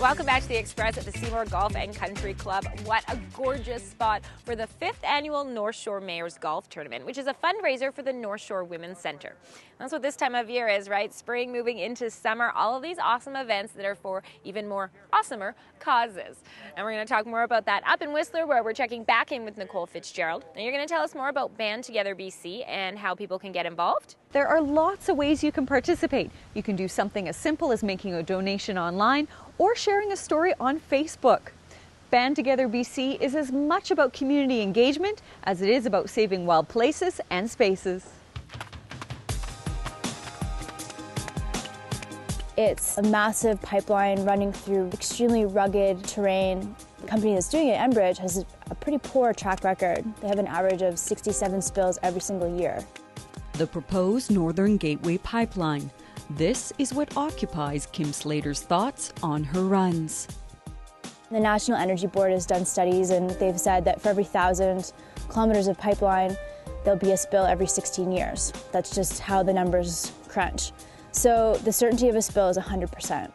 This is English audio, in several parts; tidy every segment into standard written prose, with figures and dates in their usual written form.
Welcome back to the Express at the Seymour Golf and Country Club. What a gorgeous spot for the 5th annual North Shore Mayors Golf Tournament, which is a fundraiser for the North Shore Women's Center. That's what this time of year is, right? Spring moving into summer, all of these awesome events that are for even more awesomer causes. And we're going to talk more about that up in Whistler, where we're checking back in with Nicole Fitzgerald. And you're going to tell us more about Band Together BC and how people can get involved. There are lots of ways you can participate. You can do something as simple as making a donation online or sharing a story on Facebook. Band Together BC is as much about community engagement as it is about saving wild places and spaces. It's a massive pipeline running through extremely rugged terrain. The company that's doing it, Enbridge, has a pretty poor track record. They have an average of 67 spills every single year. The proposed Northern Gateway Pipeline. This is what occupies Kim Slater's thoughts on her runs. The National Energy Board has done studies, and they've said that for every 1,000 kilometers of pipeline, there'll be a spill every 16 years. That's just how the numbers crunch. So the certainty of a spill is 100%.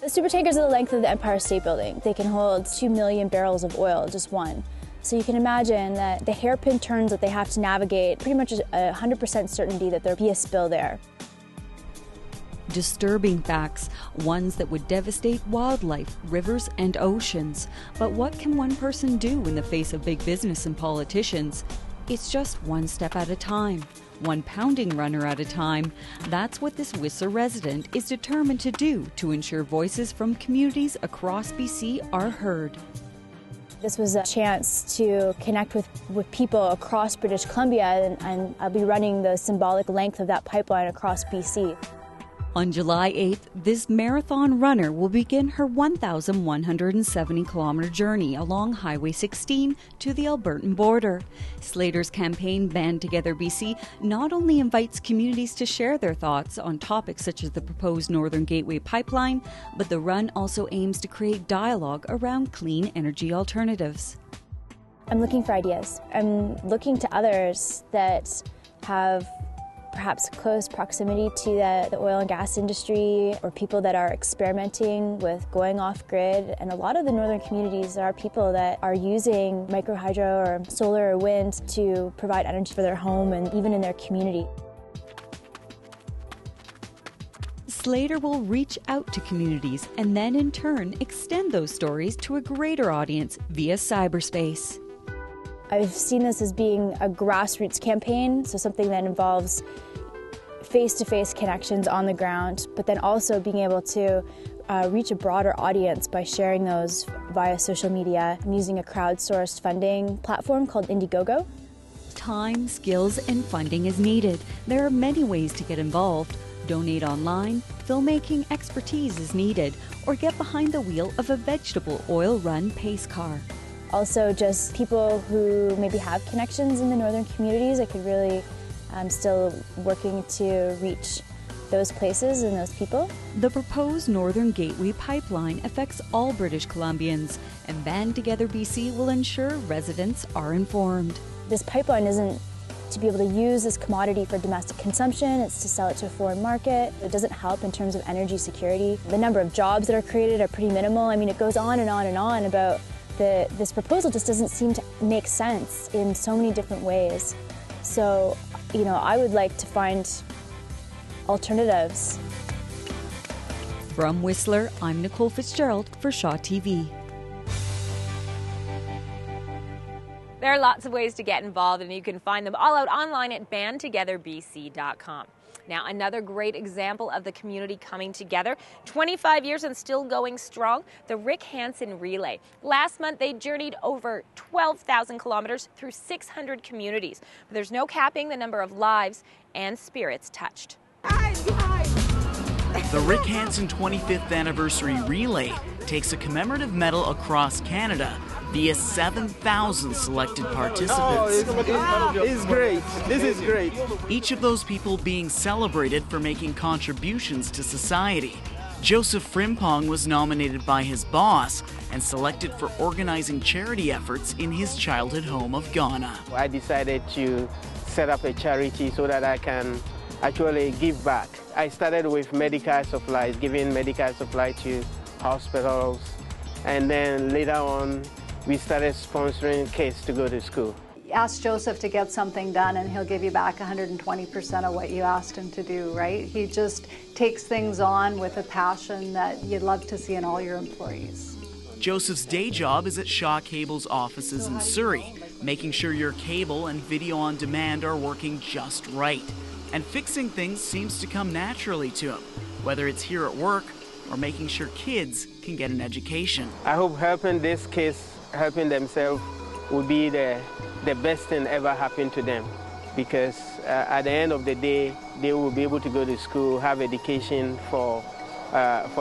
The supertankers are the length of the Empire State Building. They can hold 2 million barrels of oil, just one. So you can imagine that the hairpin turns that they have to navigate, pretty much a 100% certainty that there'll be a spill there. Disturbing facts, ones that would devastate wildlife, rivers, and oceans. But what can one person do in the face of big business and politicians? It's just one step at a time, one pounding runner at a time. That's what this Whistler resident is determined to do to ensure voices from communities across BC are heard. This was a chance to connect with people across British Columbia, and I'll be running the symbolic length of that pipeline across BC. On July 8th, this marathon runner will begin her 1,170-kilometer journey along Highway 16 to the Albertan border. Slater's campaign, Band Together BC, not only invites communities to share their thoughts on topics such as the proposed Northern Gateway Pipeline, but the run also aims to create dialogue around clean energy alternatives. I'm looking for ideas. I'm looking to others that have perhaps close proximity to the oil and gas industry, or people that are experimenting with going off-grid. And a lot of the northern communities are people that are using microhydro or solar or wind to provide energy for their home and even in their community. Slater will reach out to communities and then in turn extend those stories to a greater audience via cyberspace. I've seen this as being a grassroots campaign, so something that involves face-to-face connections on the ground, but then also being able to reach a broader audience by sharing those via social media. I'm using a crowdsourced funding platform called Indiegogo. Time, skills, and funding is needed. There are many ways to get involved. Donate online, filmmaking expertise is needed, or get behind the wheel of a vegetable oil-run pace car. Also, just people who maybe have connections in the northern communities. I could really, still working to reach those places and those people. The proposed Northern Gateway Pipeline affects all British Columbians, and Band Together BC will ensure residents are informed. This pipeline isn't to be able to use this commodity for domestic consumption, it's to sell it to a foreign market. It doesn't help in terms of energy security. The number of jobs that are created are pretty minimal. I mean, it goes on and on and on about this proposal just doesn't seem to make sense in so many different ways. So, I would like to find alternatives. From Whistler, I'm Nicole Fitzgerald for Shaw TV. There are lots of ways to get involved, and you can find them all out online at bandtogetherbc.com. Now, another great example of the community coming together, 25 years and still going strong, the Rick Hansen Relay. Last month, they journeyed over 12,000 kilometers through 600 communities. But there's no capping the number of lives and spirits touched. The Rick Hansen 25th Anniversary Relay takes a commemorative medal across Canada via 7,000 selected participants. It's great. This is great. Each of those people being celebrated for making contributions to society. Joseph Frimpong was nominated by his boss and selected for organizing charity efforts in his childhood home of Ghana. I decided to set up a charity so that I can actually give back. I started with medical supplies, giving medical supply to hospitals, and then later on, we started sponsoring kids to go to school. Ask Joseph to get something done and he'll give you back 120% of what you asked him to do, right? He just takes things on with a passion that you'd love to see in all your employees. Joseph's day job is at Shaw Cable's offices in Surrey, making sure your cable and video on demand are working just right. And fixing things seems to come naturally to him, whether it's here at work or making sure kids can get an education. I hope helping these kids, helping themselves, will be the best thing ever happen to them, because at the end of the day, they will be able to go to school, have education for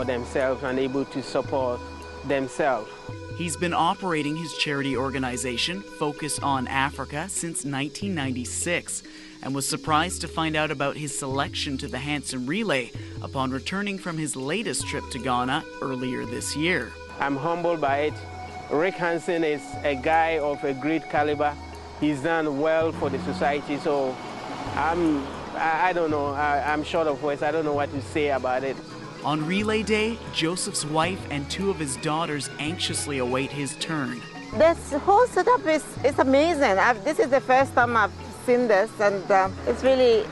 themselves, and able to support themselves. He's been operating his charity organization, Focus on Africa, since 1996, and was surprised to find out about his selection to the Hanson Relay upon returning from his latest trip to Ghana earlier this year. I'm humbled by it. Rick Hanson is a guy of a great caliber. He's done well for the society, so I don't know, I'm short of words. I don't know what to say about it. On Relay Day, Joseph's wife and two of his daughters anxiously await his turn. This whole setup is amazing. This is the first time I've seen this, and it's really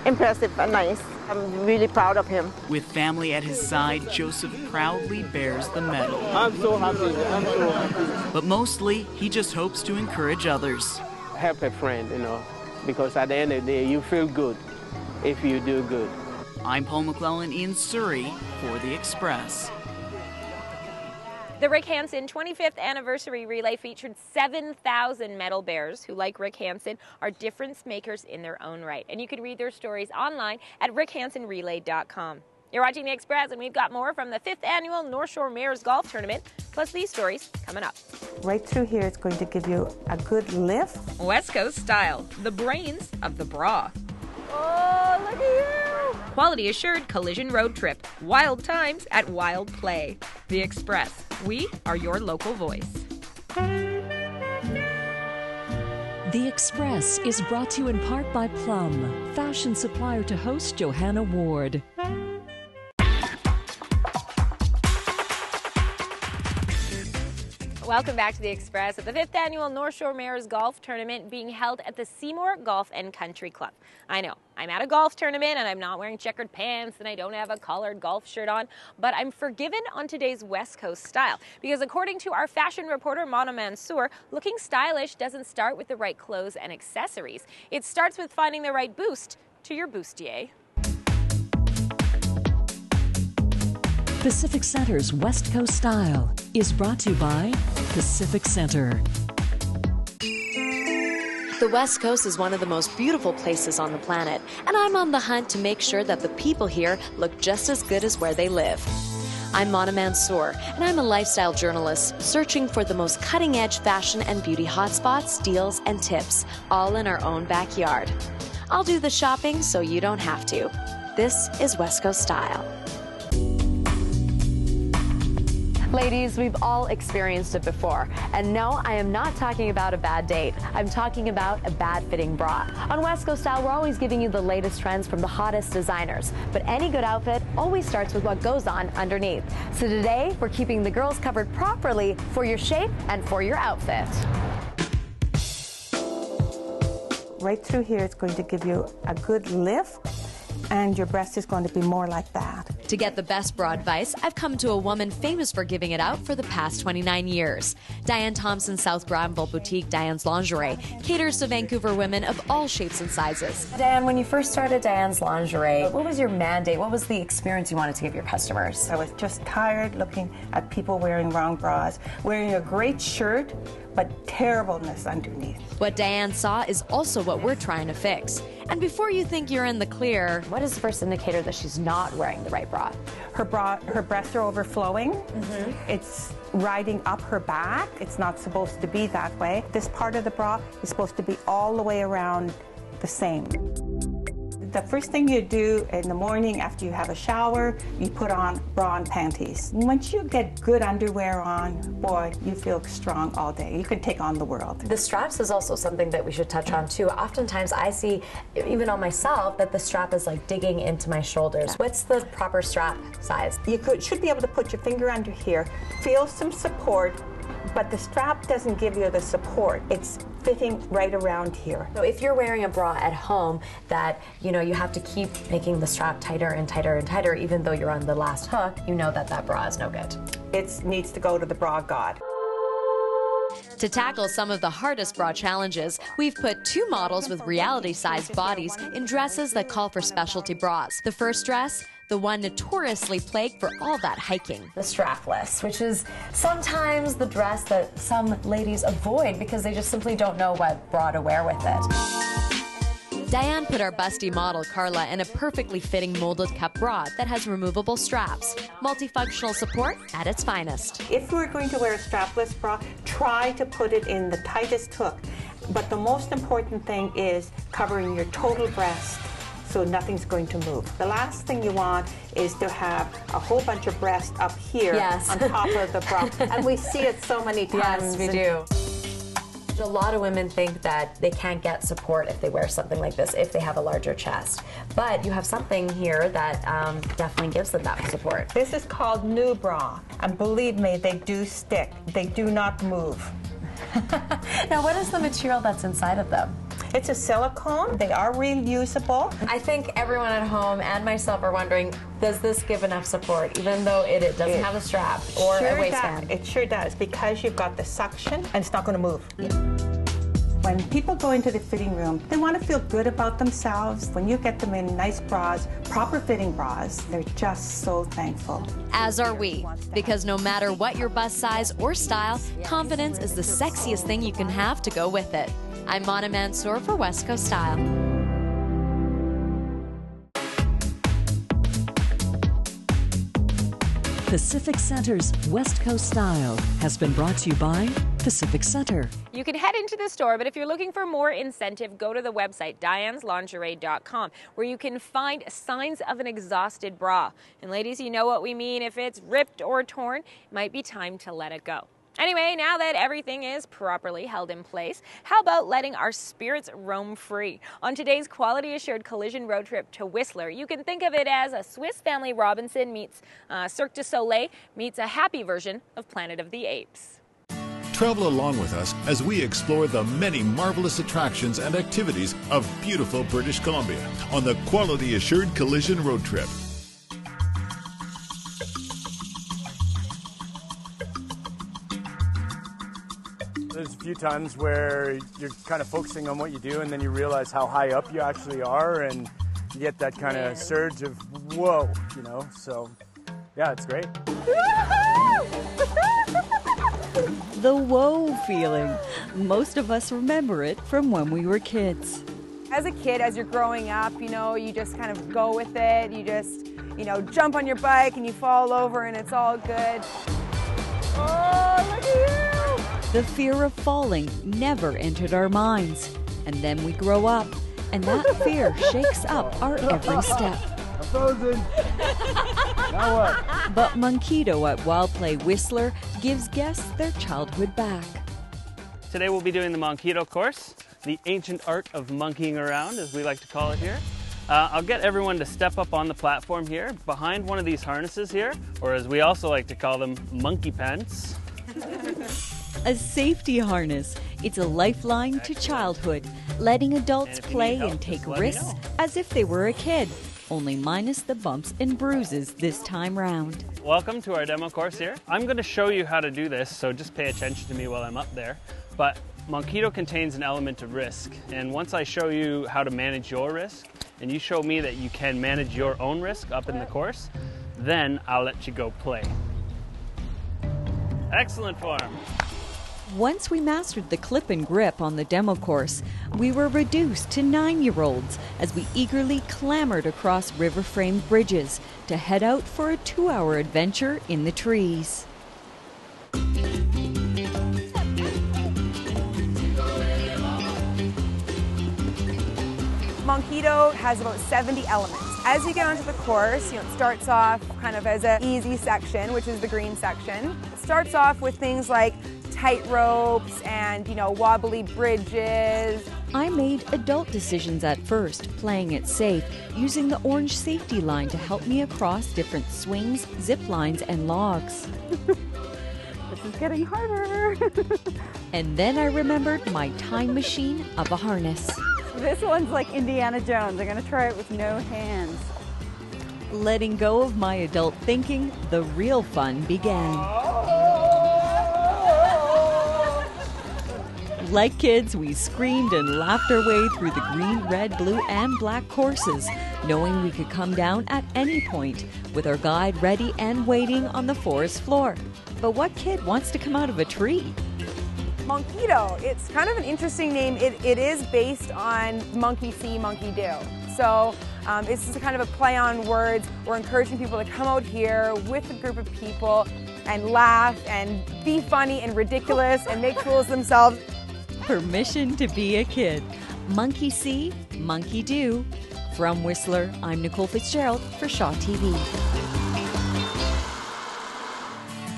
impressive and nice. I'm really proud of him. With family at his side, Joseph proudly bears the medal. I'm so happy. I'm so happy. But mostly, he just hopes to encourage others. Help a friend, you know, because at the end of the day, you feel good if you do good. I'm Paul McClellan in Surrey for The Express. The Rick Hanson 25th Anniversary Relay featured 7,000 medal bearers who, like Rick Hanson, are difference makers in their own right. And you can read their stories online at rickhansonrelay.com. You're watching The Express, and we've got more from the 5th Annual North Shore Mayor's Golf Tournament, plus these stories coming up. Right through here, it's going to give you a good lift. West Coast style, the brains of the bra. Oh, look at you! Quality assured collision road trip. Wild times at Wild Play. The Express. We are your local voice. The Express is brought to you in part by Plum, fashion supplier to host Johanna Ward. Welcome back to The Express at the 5th Annual North Shore Mayor's Golf Tournament being held at the Seymour Golf and Country Club. I know, I'm at a golf tournament and I'm not wearing checkered pants and I don't have a collared golf shirt on, but I'm forgiven on today's West Coast style because according to our fashion reporter Mona Mansour, looking stylish doesn't start with the right clothes and accessories. It starts with finding the right boost to your bustier. Pacific Center's West Coast Style is brought to you by Pacific Center. The West Coast is one of the most beautiful places on the planet, and I'm on the hunt to make sure that the people here look just as good as where they live. I'm Mona Mansour, and I'm a lifestyle journalist searching for the most cutting-edge fashion and beauty hotspots, deals, and tips, all in our own backyard. I'll do the shopping so you don't have to. This is West Coast Style. Ladies, we've all experienced it before. And no, I am not talking about a bad date. I'm talking about a bad fitting bra. On West Coast Style, we're always giving you the latest trends from the hottest designers. But any good outfit always starts with what goes on underneath. So today, we're keeping the girls covered properly for your shape and for your outfit. Right through here, it's going to give you a good lift, and your breast is going to be more like that. To get the best bra advice, I've come to a woman famous for giving it out for the past 29 years. Diane Thompson's South Granville boutique, Diane's Lingerie, caters to Vancouver women of all shapes and sizes. Diane, when you first started Diane's Lingerie, what was your mandate? What was the experience you wanted to give your customers? I was just tired looking at people wearing wrong bras, wearing a great shirt, but terribleness underneath. What Diane saw is also what we're trying to fix. And before you think you're in the clear, what is the first indicator that she's not wearing the right bra? Her breasts are overflowing. It's riding up her back. It's not supposed to be that way. This part of the bra is supposed to be all the way around the same. The first thing you do in the morning after you have a shower, you put on bra and panties. Once you get good underwear on, boy, you feel strong all day. You can take on the world. The straps is also something that we should touch on too. Oftentimes I see, even on myself, that the strap is like digging into my shoulders. What's the proper strap size? You should be able to put your finger under here, feel some support, but the strap doesn't give you the support. It's fitting right around here. So if you're wearing a bra at home that, you have to keep making the strap tighter and tighter and tighter, even though you're on the last hook, you know that bra is no good. It needs to go to the bra god. To tackle some of the hardest bra challenges, we've put 2 models with reality-sized bodies in dresses that call for specialty bras. The first dress, the one notoriously plagued for all that hiking. The strapless, which is sometimes the dress that some ladies avoid because they just simply don't know what bra to wear with it. Diane put our busty model, Carla, in a perfectly fitting molded cup bra that has removable straps. Multifunctional support at its finest. If we're going to wear a strapless bra, try to put it in the tightest hook. But the most important thing is covering your total breast, so nothing's going to move. The last thing you want is to have a whole bunch of breast up here on top of the bra. And we see it so many times. Yes, we do. A lot of women think that they can't get support if they wear something like this, if they have a larger chest. But you have something here that definitely gives them that support. This is called new bra. And believe me, they do stick. They do not move. Now, what is the material that's inside of them? It's a silicone. They are reusable. I think everyone at home and myself are wondering, does this give enough support, even though it doesn't have a strap or a waistband? It sure does, because you've got the suction and it's not going to move. When people go into the fitting room, they want to feel good about themselves. When you get them in nice bras, proper fitting bras, they're just so thankful. As are we, because no matter what your bust size or style, confidence is the sexiest thing you can have to go with it. I'm Mona Mansour for West Coast Style. Pacific Center's West Coast Style has been brought to you by Pacific Center. You can head into the store, but if you're looking for more incentive, go to the website, dianeslingerie.com, where you can find signs of an exhausted bra. And ladies, you know what we mean. If it's ripped or torn, it might be time to let it go. Anyway, now that everything is properly held in place, how about letting our spirits roam free? On today's Quality Assured Collision road trip to Whistler, you can think of it as a Swiss Family Robinson meets Cirque du Soleil meets a happy version of Planet of the Apes. Travel along with us as we explore the many marvelous attractions and activities of beautiful British Columbia on the Quality Assured Collision road trip. There's a few times where you're kind of focusing on what you do and then you realize how high up you actually are and you get that kind of surge of whoa, so yeah, it's great. The whoa feeling. Most of us remember it from when we were kids. As a kid, as you're growing up, you just kind of go with it. You just, jump on your bike and you fall over and it's all good. Oh, look at you! The fear of falling never entered our minds. And then we grow up, and that fear shakes up our every step. I'm frozen. Now what? But Monkido at Wildplay Whistler gives guests their childhood back. Today we'll be doing the Monkido course, the ancient art of monkeying around, as we like to call it here. I'll get everyone to step up on the platform here, behind one of these harnesses here, or as we also like to call them, monkey pants. A safety harness. It's a lifeline to childhood, letting adults play and take risks as if they were a kid, only minus the bumps and bruises this time round. Welcome to our demo course here. I'm going to show you how to do this, so just pay attention to me while I'm up there. But Monkido contains an element of risk, and once I show you how to manage your risk, and you show me that you can manage your own risk up in the course, then I'll let you go play. Excellent form. Once we mastered the clip and grip on the demo course, we were reduced to 9-year-olds as we eagerly clambered across river-framed bridges to head out for a 2-hour adventure in the trees. Monkido has about 70 elements. As you get onto the course, it starts off kind of as an easy section, which is the green section. It starts off with things like tight ropes and, wobbly bridges. I made adult decisions at first, playing it safe, using the orange safety line to help me across different swings, zip lines, and logs. This is getting harder. And then I remembered my time machine of a harness. This one's like Indiana Jones. I'm gonna try it with no hands. Letting go of my adult thinking, the real fun began. Like kids, we screamed and laughed our way through the green, red, blue, and black courses, knowing we could come down at any point, with our guide ready and waiting on the forest floor. But what kid wants to come out of a tree? Monkido, it's kind of an interesting name. It is based on monkey see, monkey do. So it's just kind of a play on words. We're encouraging people to come out here with a group of people and laugh and be funny and ridiculous and make fools of themselves. Permission to be a kid. Monkey see, monkey do. From Whistler, I'm Nicole Fitzgerald for Shaw TV.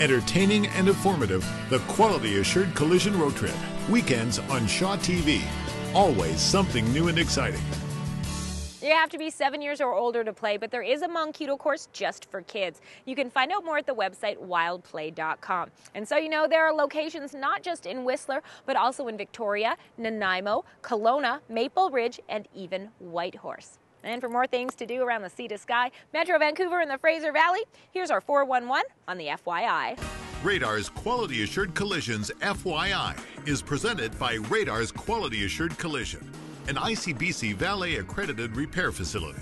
Entertaining and informative, the Quality Assured Collision Road Trip. Weekends on Shaw TV. Always something new and exciting. You have to be 7 years or older to play, but there is a Monkido course just for kids. You can find out more at the website wildplay.com. And so there are locations not just in Whistler, but also in Victoria, Nanaimo, Kelowna, Maple Ridge, and even Whitehorse. And for more things to do around the sea to sky, Metro Vancouver and the Fraser Valley, here's our 411 on the FYI. Radar's Quality Assured Collisions FYI is presented by Radar's Quality Assured Collision, an ICBC Valet accredited repair facility.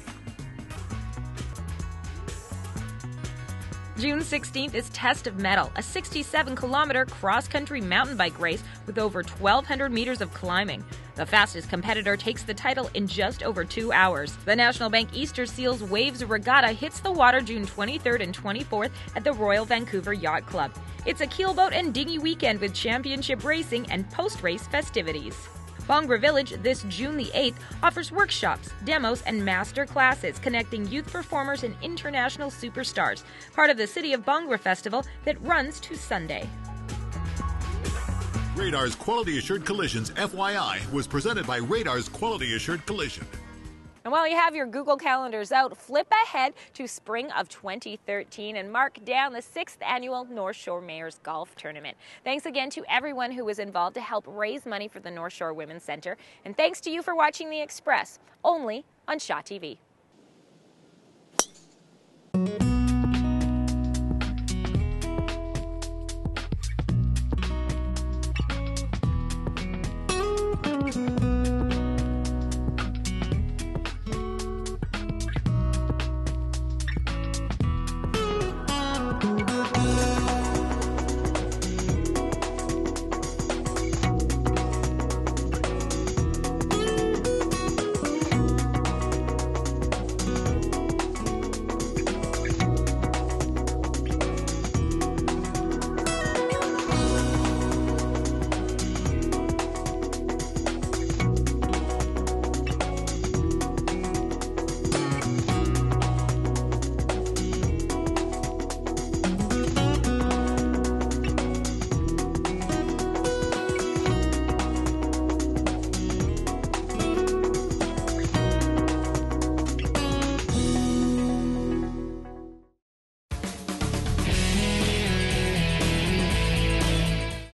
June 16th is Test of Metal, a 67-kilometer cross-country mountain bike race with over 1,200 meters of climbing. The fastest competitor takes the title in just over 2 hours. The National Bank Easter Seals Waves Regatta hits the water June 23rd and 24th at the Royal Vancouver Yacht Club. It's a keelboat and dinghy weekend with championship racing and post-race festivities. Bongra Village, this June the 8th, offers workshops, demos, and master classes connecting youth performers and international superstars, part of the City of Bongra Festival that runs to Sunday. Radar's Quality Assured Collisions FYI was presented by Radar's Quality Assured Collision. And while you have your Google calendars out, flip ahead to spring of 2013 and mark down the 6th annual North Shore Mayors Golf Tournament. Thanks again to everyone who was involved to help raise money for the North Shore Women's Center. And thanks to you for watching The Express, only on Shaw TV.